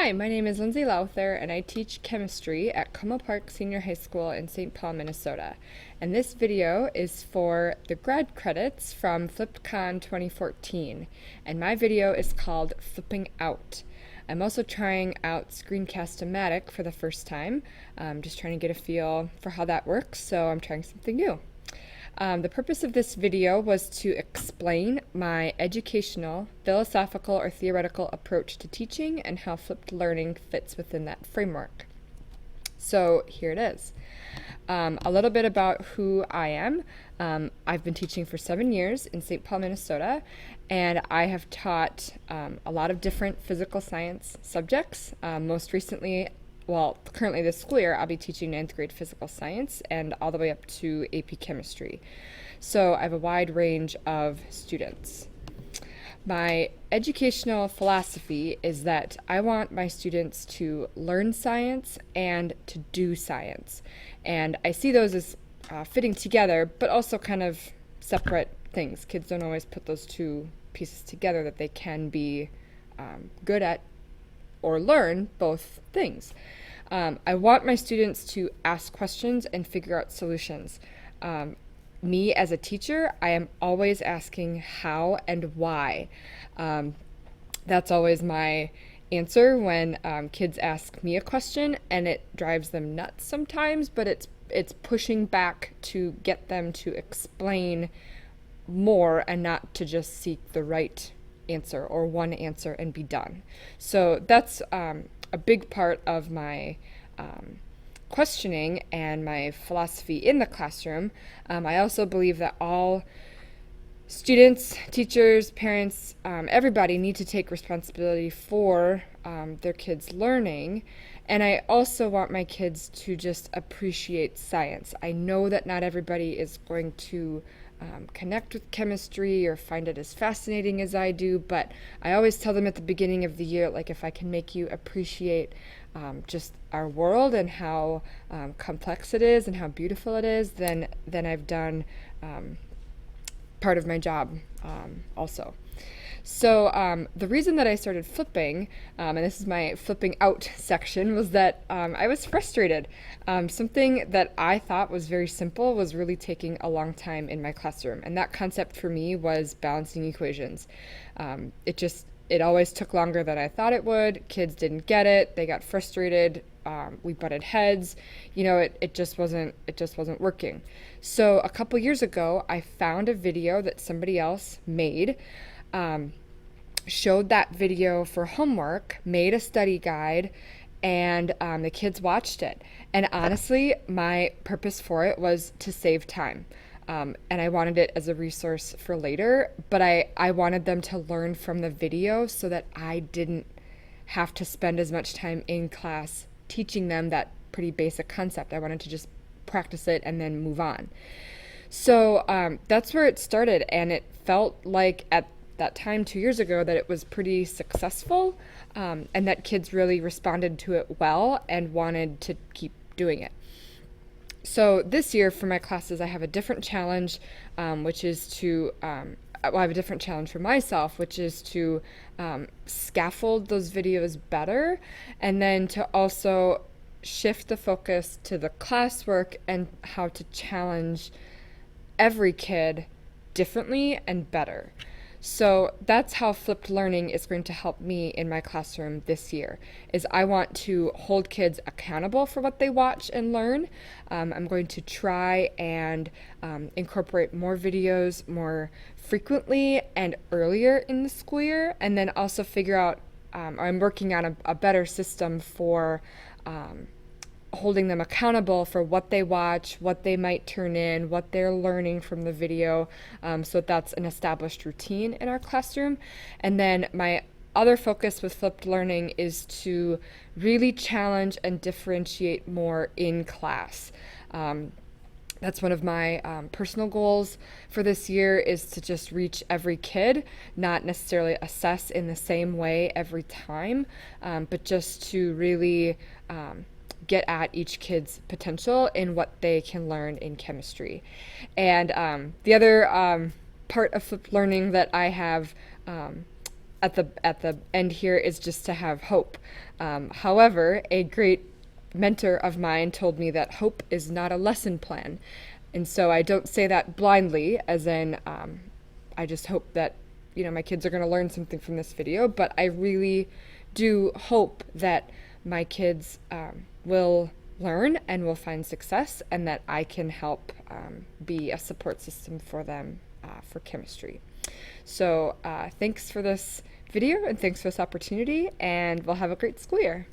Hi, my name is Lindsay Lowther, and I teach chemistry at Como Park Senior High School in St. Paul, Minnesota. And this video is for the grad credits from FlippedCon 2014. And my video is called Flipping Out. I'm also trying out ScreenCast for the first time. Just trying to get a feel for how that works, so I'm trying something new. The purpose of this video was to explain my educational, philosophical, or theoretical approach to teaching and how flipped learning fits within that framework. So here it is. A little bit about who I am. I've been teaching for 7 years in St. Paul, Minnesota, and I have taught a lot of different physical science subjects. Most recently, currently this school year, I'll be teaching 9th grade physical science and all the way up to AP chemistry. So I have a wide range of students. My educational philosophy is that I want my students to learn science and to do science. And I see those as fitting together, but also kind of separate things. Kids don't always put those two pieces together, that they can be good at or learn both things. I want my students to ask questions and figure out solutions. Me as a teacher, I am always asking how and why. That's always my answer when kids ask me a question, and it drives them nuts sometimes, but it's pushing back to get them to explain more and not to just seek the right answer or one answer and be done. So that's a big part of my questioning and my philosophy in the classroom. I also believe that all students, teachers, parents, everybody need to take responsibility for their kids' learning. And I also want my kids to just appreciate science. I know that not everybody is going to connect with chemistry or find it as fascinating as I do, but I always tell them at the beginning of the year, like, if I can make you appreciate just our world and how complex it is and how beautiful it is, then I've done part of my job also. So the reason that I started flipping, and this is my flipping out section, was that I was frustrated. Something that I thought was very simple was really taking a long time in my classroom. And that concept for me was balancing equations. It always took longer than I thought it would. Kids didn't get it. They got frustrated. We butted heads. It just wasn't working. So a couple years ago, I found a video that somebody else made. Showed that video for homework, made a study guide, and the kids watched it. And honestly, my purpose for it was to save time. And I wanted it as a resource for later, but I wanted them to learn from the video so that I didn't have to spend as much time in class teaching them that pretty basic concept. I wanted to just practice it and then move on. So that's where it started, and it felt like at that time 2 years ago that it was pretty successful, and that kids really responded to it well and wanted to keep doing it. So this year for my classes, I have a different challenge, which is to, I have a different challenge for myself, which is to scaffold those videos better, and then to also shift the focus to the classwork and how to challenge every kid differently and better. So that's how flipped learning is going to help me in my classroom this year, is I want to hold kids accountable for what they watch and learn. I'm going to try and incorporate more videos more frequently and earlier in the school year, and then also figure out, I'm working on a better system for holding them accountable for what they watch, what they might turn in, what they're learning from the video, so that's an established routine in our classroom. And then my other focus with flipped learning is to really challenge and differentiate more in class. That's one of my personal goals for this year, is to just reach every kid, not necessarily assess in the same way every time, but just to really get at each kid's potential in what they can learn in chemistry. And the other part of flipped learning that I have at the end here is just to have hope. However, a great mentor of mine told me that hope is not a lesson plan. And so I don't say that blindly, as in, I just hope that, my kids are going to learn something from this video, but I really do hope that my kids will learn and will find success, and that I can help be a support system for them for chemistry. So thanks for this video, and thanks for this opportunity, and we'll have a great school year.